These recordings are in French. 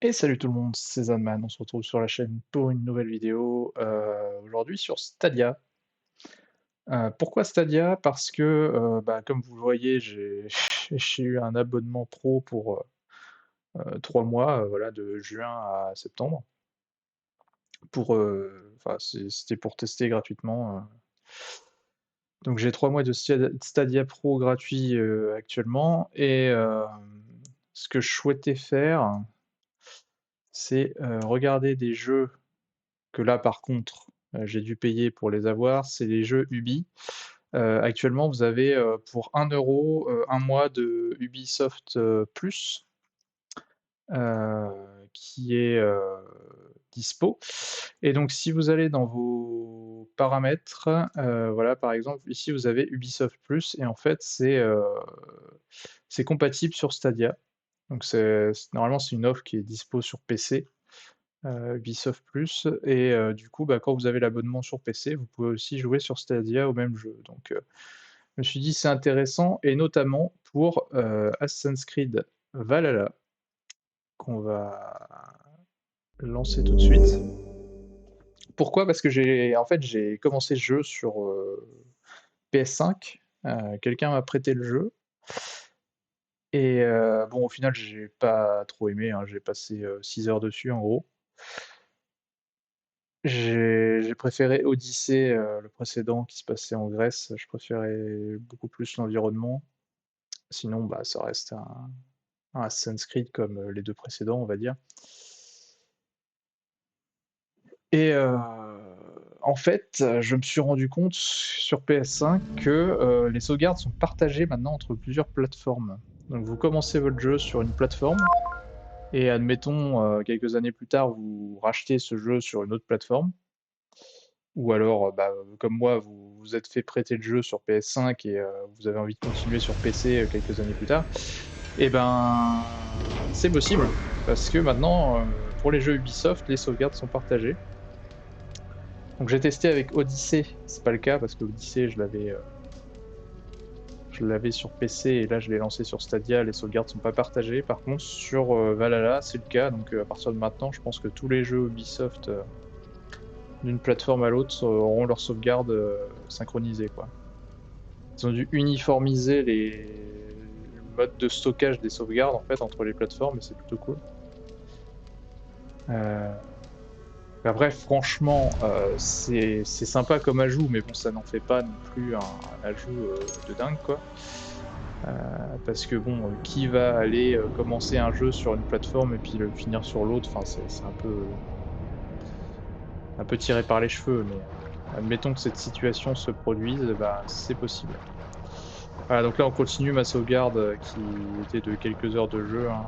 Et salut tout le monde, c'est Zanman, on se retrouve sur la chaîne pour une nouvelle vidéo, aujourd'hui sur Stadia. Pourquoi Stadia? Parce que, comme vous le voyez, j'ai j'ai eu un abonnement pro pour, 3 mois, voilà, de juin à septembre pour, enfin c'était pour tester gratuitement, donc j'ai 3 mois de Stadia Pro gratuit, actuellement et ce que je souhaitais faire, c'est, regarder des jeux que là, par contre, j'ai dû payer pour les avoir, c'est les jeux Ubi. Actuellement, vous avez, pour 1 €, 1 mois de Ubisoft, Plus, qui est, dispo et donc si vous allez dans vos paramètres, voilà, par exemple, ici, vous avez Ubisoft Plus et en fait, c'est compatible sur Stadia. Donc normalement, c'est une offre qui est dispo sur PC. Ubisoft Plus et du coup, quand vous avez l'abonnement sur PC, vous pouvez aussi jouer sur Stadia au même jeu. Donc je me suis dit: «C'est intéressant» et notamment pour, Assassin's Creed Valhalla qu'on va lancer tout de suite. Pourquoi? Parce que j'ai commencé le jeu sur, PS5, quelqu'un m'a prêté le jeu et bon, au final, j'ai pas trop aimé, hein. J'ai passé, 6 heures dessus en gros. J'ai préféré Odyssey, le précédent qui se passait en Grèce, je préférais beaucoup plus l'environnement. Sinon, ça reste un Assassin's Creed comme, les 2 précédents, on va dire et en fait, je me suis rendu compte sur PS5 que, les sauvegardes sont partagées maintenant entre plusieurs plateformes. Donc vous commencez votre jeu sur une plateforme et admettons, quelques années plus tard, vous rachetez ce jeu sur une autre plateforme. Ou alors, comme moi, vous vous êtes fait prêter le jeu sur PS5 et vous avez envie de continuer sur PC, quelques années plus tard et c'est possible parce que maintenant, pour les jeux Ubisoft, les sauvegardes sont partagées. Donc j'ai testé avec Odyssey, c'est pas le cas parce qu'Odyssey je l'avais sur PC et là je l'ai lancé sur Stadia, les sauvegardes sont pas partagées. Par contre sur, Valhalla, c'est le cas donc à partir de maintenant, je pense que tous les jeux Ubisoft, d'une plateforme à l'autre auront leurs sauvegardes, synchronisées, quoi. Ils ont dû uniformiser le mode de stockage des sauvegardes, en fait, entre les plateformes et c'est plutôt cool. Heu, Après franchement, c'est sympa comme ajout, mais bon, ça n'en fait pas non plus un ajout, de dingue, quoi. Parce que bon, qui va aller, commencer un jeu sur une plateforme et puis le finir sur l'autre? Enfin, c'est un peu tiré par les cheveux, mais admettons que cette situation se produise, c'est possible. Voilà, donc là, on continue ma sauvegarde, qui était de quelques heures de jeu, hein.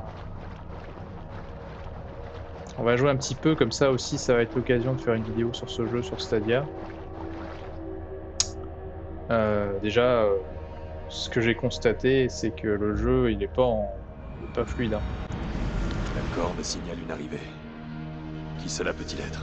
On va jouer un petit peu, comme ça aussi, ça va être l'occasion de faire une vidéo sur ce jeu sur Stadia. Déjà, ce que j'ai constaté, c'est que le jeu, il est pas fluide, hein. La corde signale une arrivée. Qui cela peut-il être?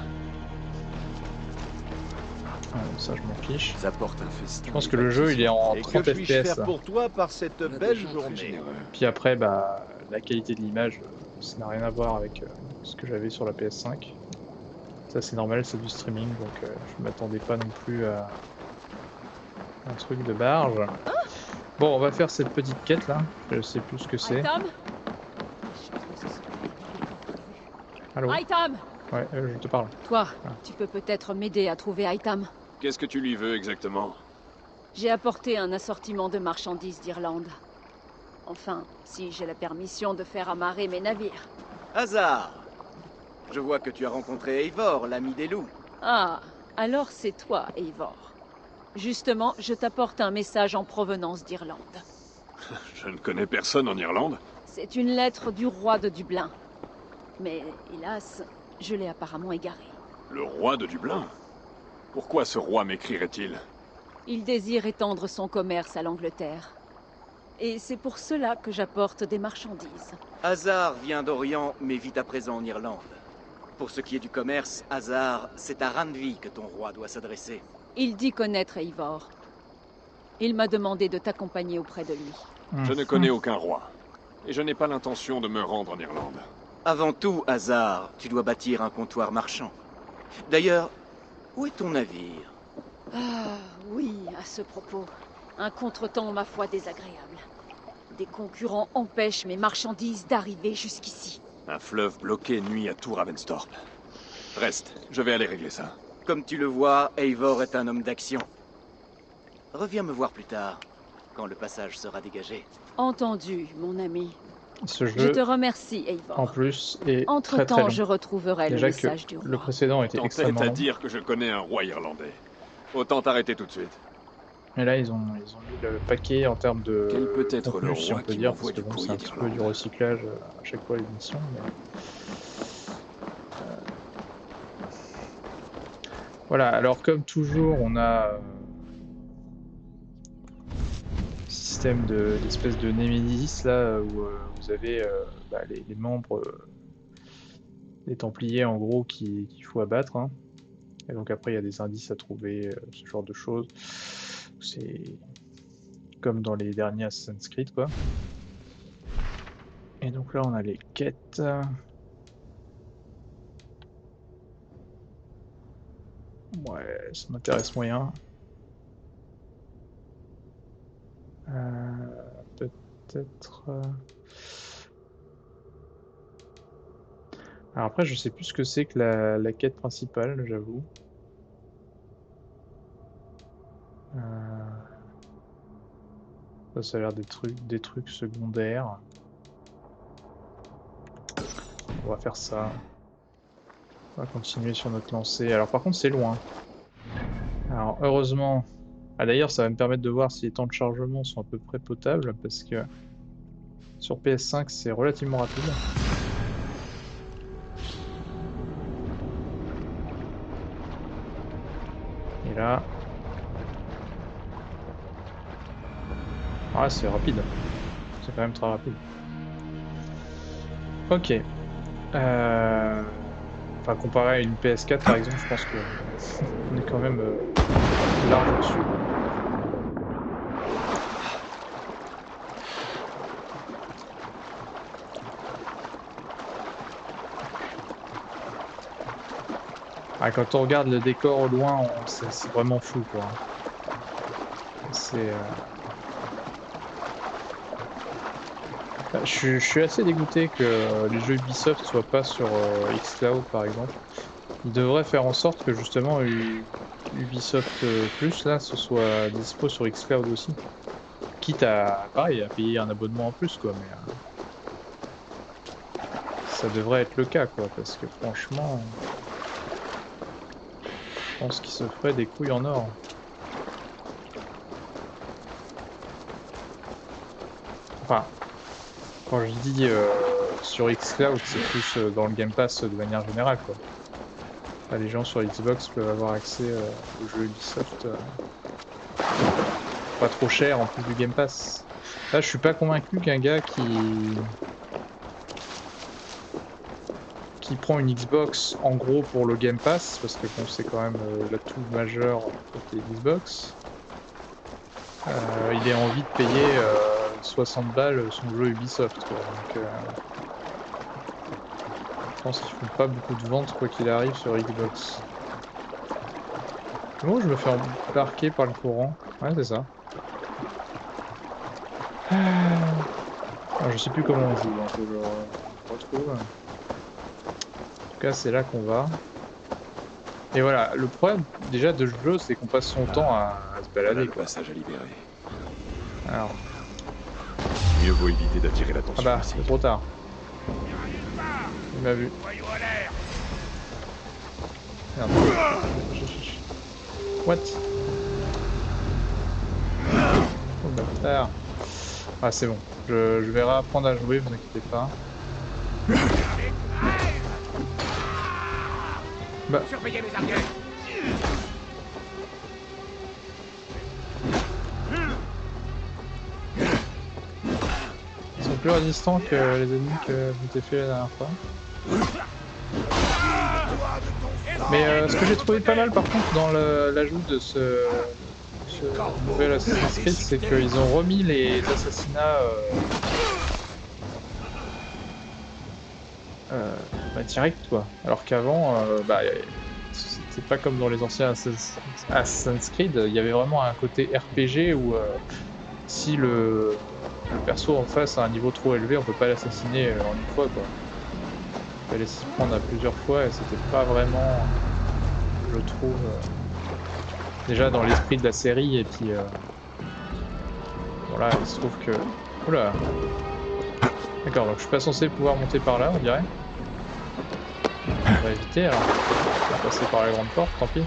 Ça, je m'en fiche. Ça porte un Je festin pense que le jeu, il est électrifiant. en Et que 30 puis-je FPS. faire pour toi par cette On a des belle gens très journée? généreux. Puis après, la qualité de l'image, ça n'a rien à voir avec, ce que j'avais sur la PS5. Ça, c'est normal, c'est du streaming, donc je m'attendais pas non plus à un truc de barge. Bon, on va faire cette petite quête là, je sais plus ce que c'est. Item? Je pense que ce n'est pas le temps prévu. Allô? Item! Ouais, je te parle. Toi, Ah. tu peux peut-être m'aider à trouver Item. Qu'est-ce que tu lui veux exactement? J'ai apporté un assortiment de marchandises d'Irlande. Enfin, si j'ai la permission de faire amarrer mes navires. Hasard! Je vois que tu as rencontré Eivor, l'ami des loups. Ah, alors c'est toi, Eivor. Justement, je t'apporte un message en provenance d'Irlande. Je ne connais personne en Irlande. C'est une lettre du roi de Dublin. Mais, hélas, je l'ai apparemment égarée. Le roi de Dublin? Pourquoi ce roi m'écrirait-il? Il désire étendre son commerce à l'Angleterre. Et c'est pour cela que j'apporte des marchandises. Hasard vient d'Orient, mais vit à présent en Irlande. Pour ce qui est du commerce, Hasard, c'est à Ranvi que ton roi doit s'adresser. Il dit connaître Eivor. Il m'a demandé de t'accompagner auprès de lui. Je ne connais aucun roi. Et je n'ai pas l'intention de me rendre en Irlande. Avant tout, Hazard, tu dois bâtir un comptoir marchand. D'ailleurs, où est ton navire? Ah, oui, à ce propos. Un contretemps, ma foi, désagréable. Des concurrents empêchent mes marchandises d'arriver jusqu'ici. Un fleuve bloqué nuit à tout Ravensthorpe. Reste, je vais aller régler ça. Comme tu le vois, Eivor est un homme d'action. Reviens me voir plus tard, quand le passage sera dégagé. Entendu, mon ami. Ce Je jeu, te remercie, Eivor. en plus, est très très Entre-temps, long. je retrouverai le Déjà que message du le roi. précédent était T'entête extrêmement à long. dire que je connais un roi irlandais. Autant t'arrêter tout de suite. Et là, ils ont mis le paquet en termes de Quel peut être contenu, le si on roi peut qui dire, parce m'envoie que du bon, c'est courrier un petit peu du d'Irlande? recyclage à chaque fois l'émission, mais... Voilà, alors comme toujours, on a système d'espèce de Némésis, là, où vous avez bah, les membres des Templiers, en gros, qu'il faut abattre, hein. Et donc après, il y a des indices à trouver, ce genre de choses. C'est comme dans les derniers Assassin's Creed, quoi. Et donc là, on a les quêtes. Ouais, ça m'intéresse moyen. Peut-être... Alors après, je sais plus ce que c'est que la quête principale, j'avoue. Ça a l'air des trucs secondaires. On va faire ça. On va continuer sur notre lancée. Alors par contre, c'est loin. Alors heureusement... Ah d'ailleurs, ça va me permettre de voir si les temps de chargement sont à peu près potables, parce que sur PS5, c'est relativement rapide. Et là... Ah, c'est rapide. C'est quand même très rapide. Ok. Enfin, comparé à une PS4 par exemple, je pense que on est quand même large au-dessus. Ah, quand on regarde le décor au loin, c'est vraiment fou, quoi. C'est... Je suis assez dégoûté que les jeux Ubisoft soient pas sur xCloud, par exemple. Ils devraient faire en sorte que justement Ubisoft Plus, là, ce soit dispo sur xCloud aussi. Quitte à, pareil, à payer un abonnement en plus, quoi, mais ça devrait être le cas, quoi, parce que franchement, je pense qu'il se ferait des couilles en or. Enfin, quand je dis sur xCloud, c'est plus dans le Game Pass de manière générale, quoi. Enfin, les gens sur Xbox peuvent avoir accès aux jeux Ubisoft pas trop cher en plus du Game Pass. Là, je suis pas convaincu qu'un gars qui prend une Xbox en gros pour le Game Pass, parce que bon, c'est quand même l'atout majeur côté Xbox, il ait envie de payer 60 balles son jeu Ubisoft, quoi. Donc, je pense qu'ils font pas beaucoup de ventes quoi qu'il arrive sur Xbox. Bon, je me fais embarquer par le courant. Ouais, c'est ça. Alors, je sais plus comment on joue, hein, faut que je retrouve. En tout cas, c'est là qu'on va. Et voilà, le problème déjà de ce jeu, c'est qu'on passe son temps à se Voilà balader, le quoi. passage à libérer. Alors, Mieux vaut éviter d'attirer l'attention ah bah, ici. c'est trop tard. Il m'a vu. Merde. What? Oh le bâtard. Ah c'est bon, je vais réapprendre à jouer, vous inquiétez pas. Bah. Surveillez mes arrières. Ils sont plus résistants que les ennemis que je t'ai fait la dernière fois. Mais ce que j'ai trouvé pas mal par contre dans l'ajout de ce nouvel Assassin's Creed, c'est qu'ils ont remis les assassinats bah, direct quoi. Alors qu'avant, bah, c'était pas comme dans les anciens Assassin's Creed, il y avait vraiment un côté RPG où si le perso en face a un niveau trop élevé, on peut pas l'assassiner en une fois quoi. Il fallait s'y prendre à plusieurs fois et c'était pas vraiment, je trouve, déjà dans l'esprit de la série et puis voilà, il se trouve que... Oula. D'accord, donc je suis pas censé pouvoir monter par là, on dirait. On va éviter alors. On va passer par la grande porte, tant pis.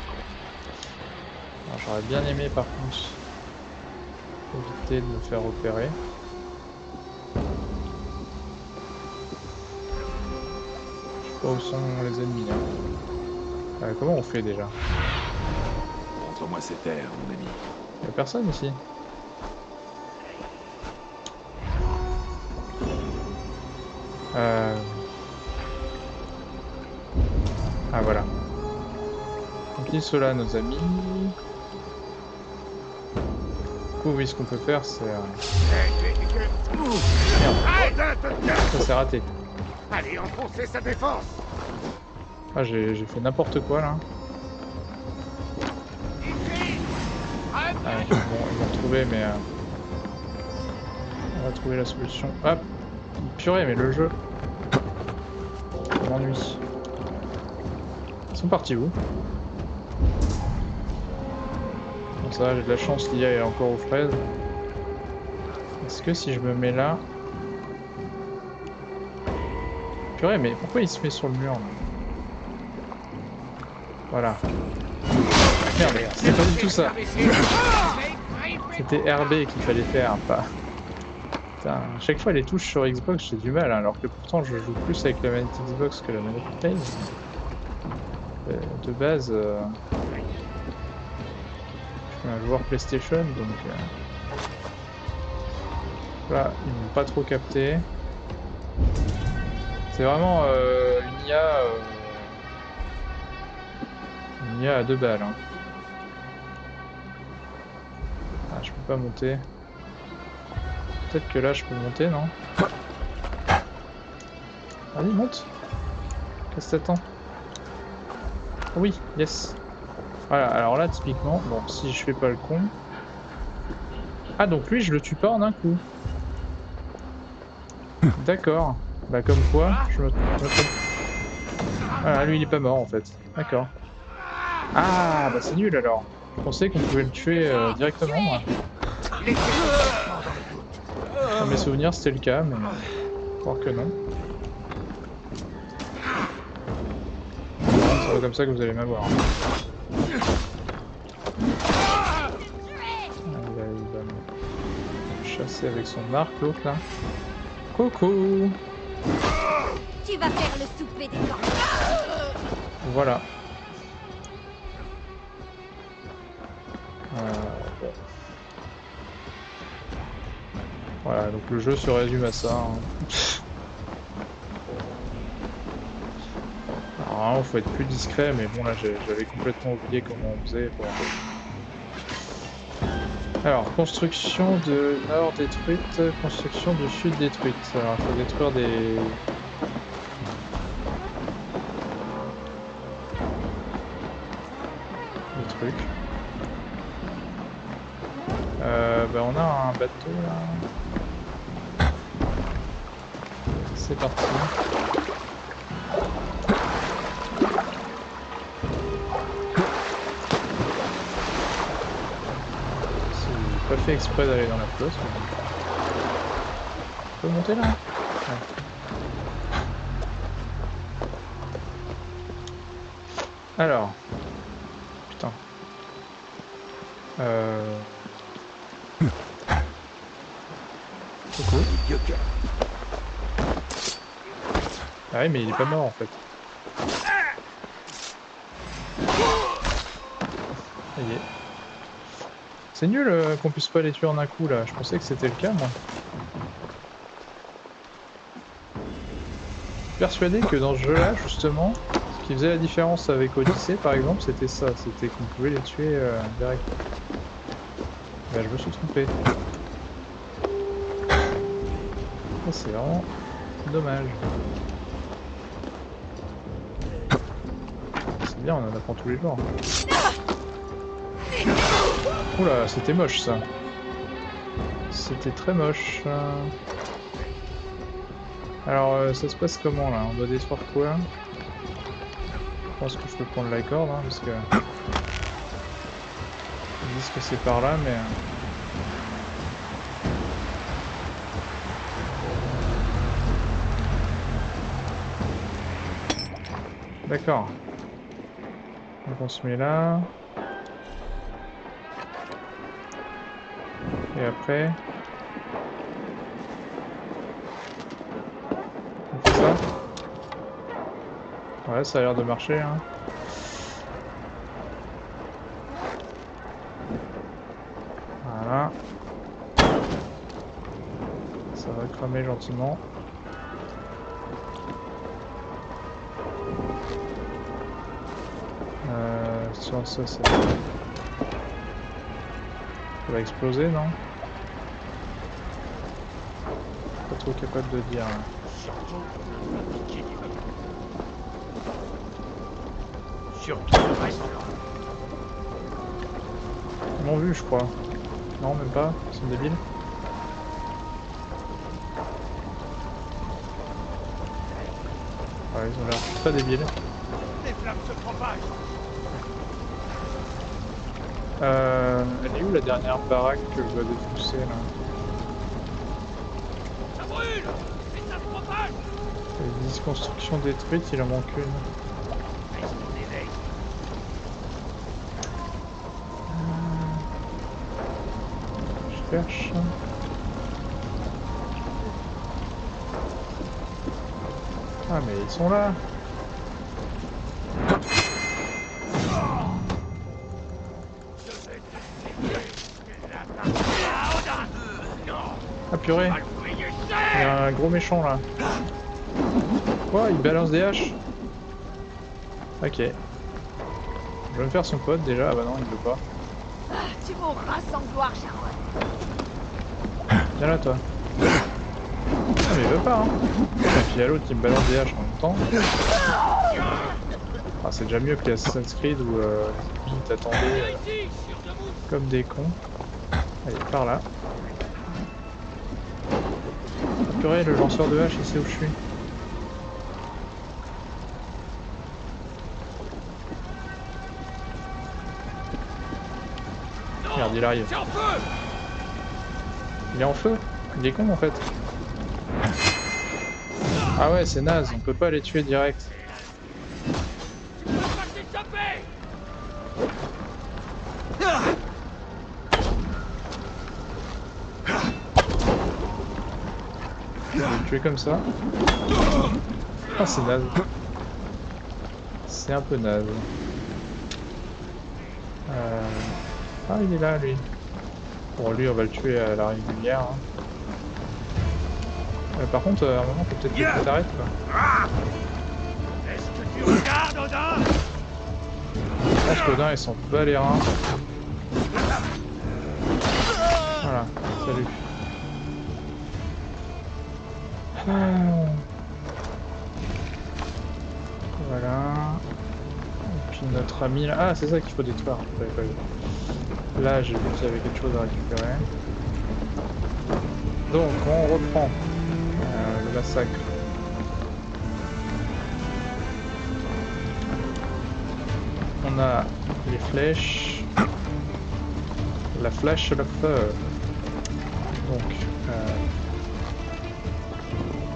Alors j'aurais bien aimé par contre éviter de me faire repérer. Je sais pas où sont les ennemis. Hein. Comment on fait déjà? Montre-moi ces terres, mon ami. Y'a personne ici. Ah voilà. Donc ils sont là nos amis. Du coup oui ce qu'on peut faire c'est... Merde. Ça s'est raté. Allez, enfoncez sa défense. Ah j'ai fait n'importe quoi là. Ah, ils vont retrouver mais... On va trouver la solution. Hop. Purée mais le jeu... Ça m'ennuie. Ils sont partis où? Bon ça va, j'ai de la chance, l'IA est encore aux fraises. Est-ce que si je me mets là... Purée mais pourquoi il se met sur le mur là? Voilà. Merde, c'était pas du tout ça. C'était RB qu'il fallait faire, pas... Putain, à chaque fois les touches sur Xbox j'ai du mal, hein, alors que pourtant je joue plus avec la manette Xbox que la manette Play. De base, je suis un joueur PlayStation, donc là ils m'ont pas trop capté. C'est vraiment une IA à 2 balles. Hein. Ah, je peux pas monter. Peut-être que là je peux monter, non? Allez, monte! Qu'est-ce que t'attends? Oui, yes. Voilà, alors là, typiquement, bon, si je fais pas le con... Ah, donc lui, je le tue pas en un coup. D'accord. Bah, comme quoi, je me trompe. Voilà, lui, il est pas mort, en fait. D'accord. Ah, bah c'est nul, alors. Je pensais qu'on pouvait le tuer directement, moi. Dans mes souvenirs, c'était le cas, mais... Croire que non. C'est pas comme ça que vous allez m'avoir. Il va me chasser avec son arc, l'autre là. Coucou! Tu vas faire le souper des corps. Voilà. Bon. Voilà, donc le jeu se résume à ça. Hein. Alors, il faut être plus discret, mais bon là j'avais complètement oublié comment on faisait. Pour... Alors, construction de nord détruite, construction du sud détruite. Alors, il faut détruire des trucs. Bah on a un bateau là. C'est parti. J'ai pas fait exprès d'aller dans la flotte. On peut monter là? Ouais. Alors. Putain. Coucou. Ah oui mais il est pas mort en fait. Ça y est. C'est nul qu'on puisse pas les tuer en un coup là, je pensais que c'était le cas moi. Je suis persuadé que dans ce jeu là justement, ce qui faisait la différence avec Odyssey par exemple c'était ça, c'était qu'on pouvait les tuer direct. Bah je me suis trompé. C'est vraiment dommage. bien, on en apprend tous les jours. Oula, c'était moche ça. C'était très moche. Alors, ça se passe comment là? On doit détruire quoi? Je pense que je peux prendre la corde, hein, parce que... Ils disent que c'est par là, mais... D'accord. Donc on se met là. Et après... On fait ça. Ouais, ça a l'air de marcher, hein. Voilà. Ça va cramer gentiment. Ça va exploser, non? Pas trop capable de dire. Surtout le restaurant. Ils m'ont vu, je crois. Non, même pas. Ils sont débiles. Ouais, ils ont l'air très débiles. Les flammes se propagent. Elle est où la dernière baraque que je dois défoncer là? Ça brûle et ça se propage. Les 10 constructions détruites, il en manque une. Est-ce qu'on éveille? Je cherche. Ah mais ils sont là. Ah purée, il y a un gros méchant là. Quoi? Il balance des haches? Ok. Je vais me faire son pote déjà. Ah bah non, il veut pas. Ah, tu mourras sans gloire, Sharon. Viens là toi. Ah mais il veut pas hein. Et puis il y a l'autre qui me balance des haches en même temps. Ah, c'est déjà mieux que les Assassin's Creed où ils t'attendaient comme des cons. Allez, par là. Ah, purée, le lanceur de hache, il sait où je suis. Regarde, il arrive. C'est en feu. Il est en feu. Il est con en fait. Ah ouais, c'est naze, on peut pas les tuer direct. Tu peux pas t'échapper. Je vais le tuer comme ça. Ah, c'est naze. C'est un peu naze. Ah, il est là, lui. Bon, lui, on va le tuer à la régulière. Hein. Par contre, à un moment, faut peut-être que tu t'arrêtes, quoi. Est-ce que tu regardes, Odin? Je pense qu'Odin, il s'en bat les reins. Voilà, salut. Voilà. Et puis notre ami là. Ah, c'est ça qu'il faut détruire. J'avais pas vu. Là, j'ai vu qu'il y avait quelque chose à récupérer. Donc, on reprend le massacre. On a les flèches. La flèche et le feu. Donc,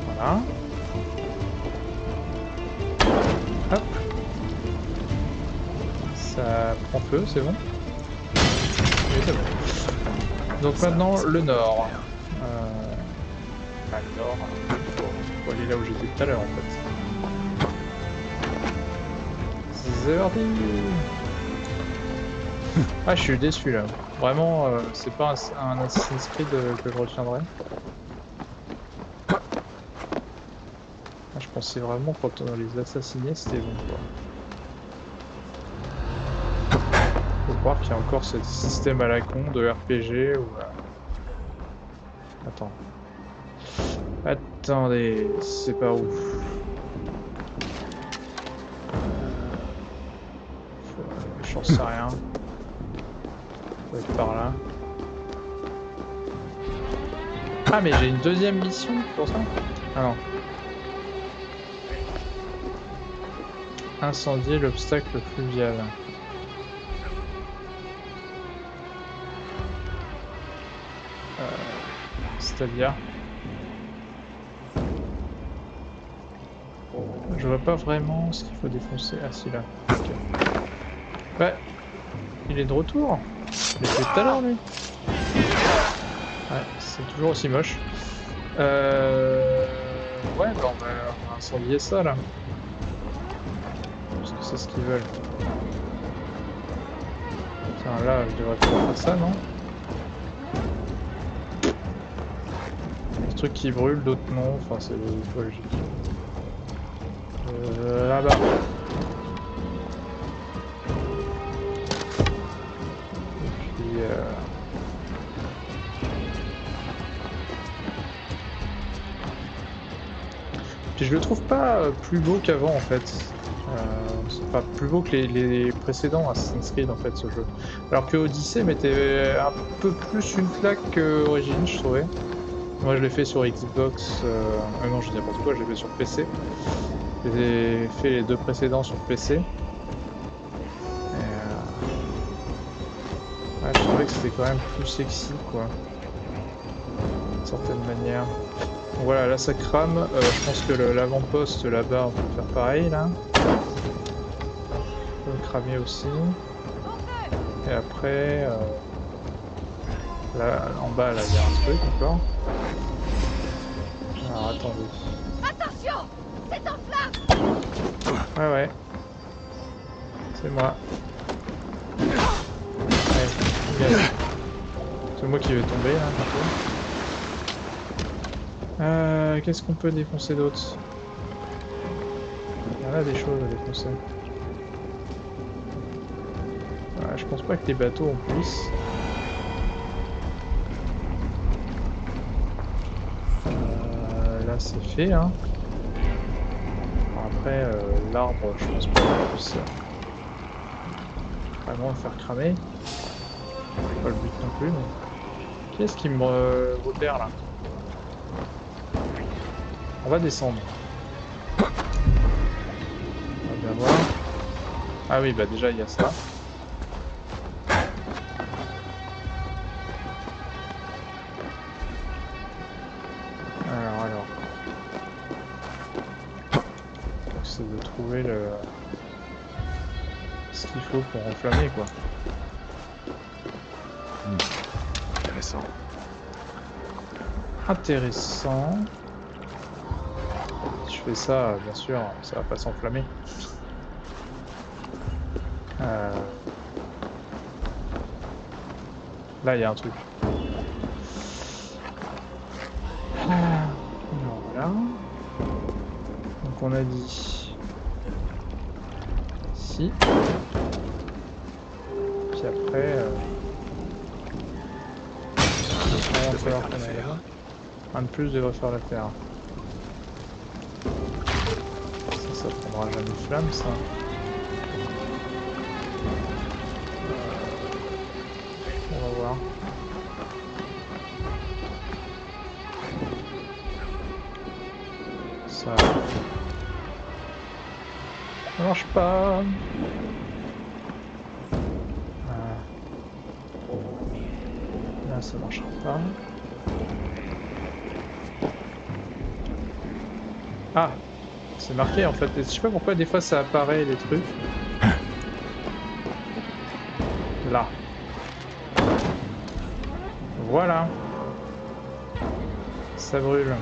voilà. Hop. Ça prend feu, c'est bon. Oui, c'est bon. Donc maintenant, le nord. Enfin, le nord. Faut aller là où j'étais tout à l'heure, en fait. Zerdy. Ah, je suis déçu, là. Vraiment, c'est pas un Assassin's Creed que je retiendrai. Je pensais vraiment quand on les assassinait c'était bon quoi. Faut croire qu'il y a encore ce système à la con de RPG ou... Attends. Attendez, c'est pas où. j'en sais rien. Ça doit être par là. Ah mais j'ai une deuxième mission pour ça? Ah non. Incendier l'obstacle fluvial. C'est-à-dire? Je vois pas vraiment ce qu'il faut défoncer. Ah si là. Ok. Ouais. Il est de retour. Je l'ai fait tout à l'heure lui. Ouais, c'est toujours aussi moche. Ouais, bah on va incendier ça là. Parce que c'est ce qu'ils veulent. Tiens, là, je devrais pouvoir faire ça, non? Des trucs qui brûlent, d'autres non. Enfin, c'est pas logique. Là-bas. Et puis... Puis je le trouve pas plus beau qu'avant en fait. C'est pas plus beau que les précédents Assassin's Creed en fait ce jeu. Alors que Odyssey mettait un peu plus une claque que Origins je trouvais. Moi je l'ai fait sur Xbox, non je dis n'importe quoi, je l'ai fait sur PC. J'ai fait les deux précédents sur PC. Et ouais, je trouvais que c'était quand même plus sexy quoi. D'une certaine manière. Donc voilà, là ça crame, je pense que l'avant-poste là-bas on peut faire pareil là. On peut le cramer aussi. Et après, là en bas là il y a un truc encore. Alors attendez. Attention, c'est en flamme. Ouais ouais. C'est moi. Ouais, c'est moi qui vais tomber là bientôt. Qu'est-ce qu'on peut défoncer d'autre? Il y en a des choses à défoncer. Ouais, je pense pas que les bateaux on puisse. Là c'est fait hein. Après l'arbre je pense pas qu'on puisse vraiment le faire cramer. C'est pas le but non plus mais... Qui est-ce qui me repère là? On va descendre. On va bien voir. Ah oui, bah déjà il y a ça. Alors. C'est de trouver ce qu'il faut pour enflammer quoi. Intéressant. Intéressant. Si je fais ça, bien sûr, ça va pas s'enflammer. Là, il y a un truc. Alors voilà. Donc on a dit ici. Puis après, il va falloir qu'on aille là. Un de plus devrait faire l'affaire. Ça prendra jamais de flamme, ça. On va voir. Ça marche pas. Là, ça marchera pas. Ah, c'est marqué en fait. Je sais pas pourquoi des fois ça apparaît les trucs. Là. Voilà. Ça brûle.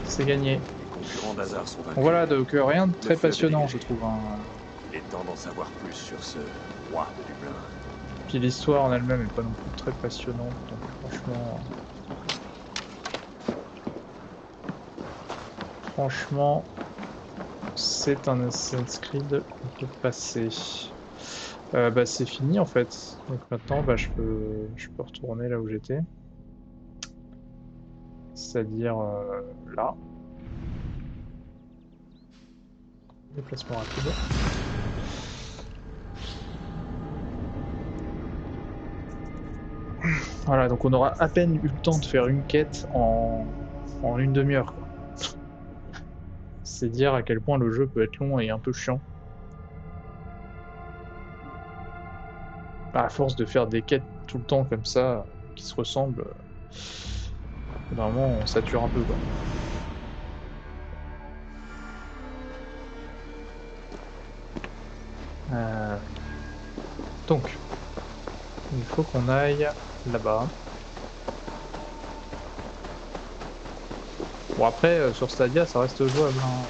C'est gagné. Donc voilà, donc rien de très passionnant je trouve. Hein. Il est temps d'en savoir plus sur ce roi de Dublin. Puis l'histoire en elle-même est pas non plus très passionnante, donc franchement, c'est un Assassin's Creed qu'on peut passer. Bah c'est fini en fait, donc maintenant bah, je peux retourner là où j'étais. C'est-à-dire là. Déplacement rapide. Voilà, donc on aura à peine eu le temps de faire une quête en une demi-heure, quoi. C'est dire à quel point le jeu peut être long et un peu chiant. À force de faire des quêtes tout le temps comme ça, qui se ressemblent, normalement on sature un peu, quoi. Donc, il faut qu'on aille là-bas. Bon après, sur Stadia, ça reste jouable, hein.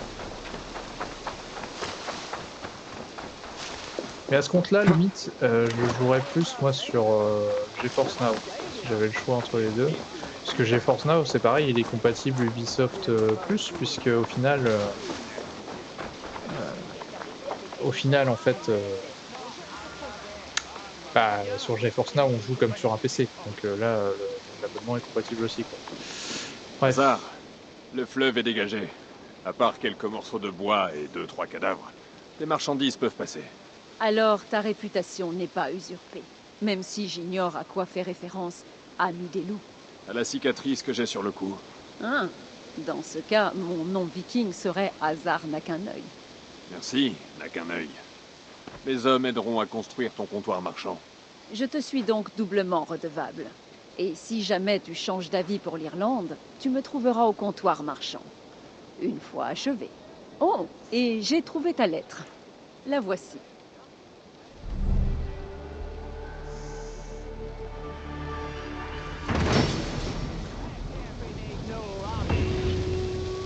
Mais à ce compte-là, limite, je jouerais plus moi sur GeForce Now, si j'avais le choix entre les deux. Parce que GeForce Now, c'est pareil, il est compatible Ubisoft Plus, puisque au final en fait, bah, sur GeForce Now, on joue comme sur un PC. Donc là, l'abonnement est compatible aussi, quoi. Bref. Hazard, le fleuve est dégagé. À part quelques morceaux de bois et 2-3 cadavres, les marchandises peuvent passer. Alors ta réputation n'est pas usurpée, même si j'ignore à quoi fait référence Ami des loups. À la cicatrice que j'ai sur le cou. Hein? Dans ce cas, mon nom viking serait Hazard n'a qu'un œil. Merci, n'a qu'un œil. Mes hommes aideront à construire ton comptoir marchand. Je te suis donc doublement redevable. Et si jamais tu changes d'avis pour l'Irlande, tu me trouveras au comptoir marchand. Une fois achevé. Oh, et j'ai trouvé ta lettre. La voici.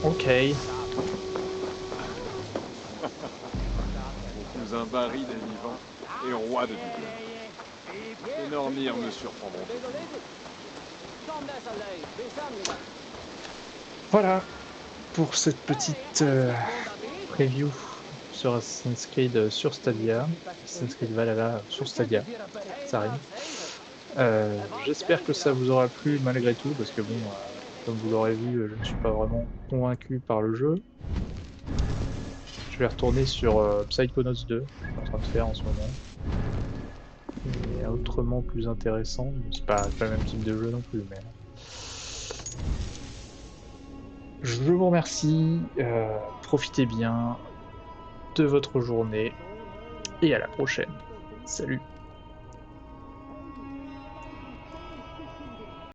Ok. Mon cousin Barry des vivants et roi de Dublin. Les Nornir me surprendront. Voilà pour cette petite preview sur Assassin's Creed sur Stadia. Assassin's Creed Valhalla sur Stadia, ça arrive. J'espère que ça vous aura plu malgré tout, parce que bon, comme vous l'aurez vu, je ne suis pas vraiment convaincu par le jeu. Je vais retourner sur Psychonauts 2, que je suis en train de faire en ce moment. Et autrement plus intéressant, c'est pas le même type de jeu non plus, mais... Je vous remercie, profitez bien de votre journée, et à la prochaine. Salut!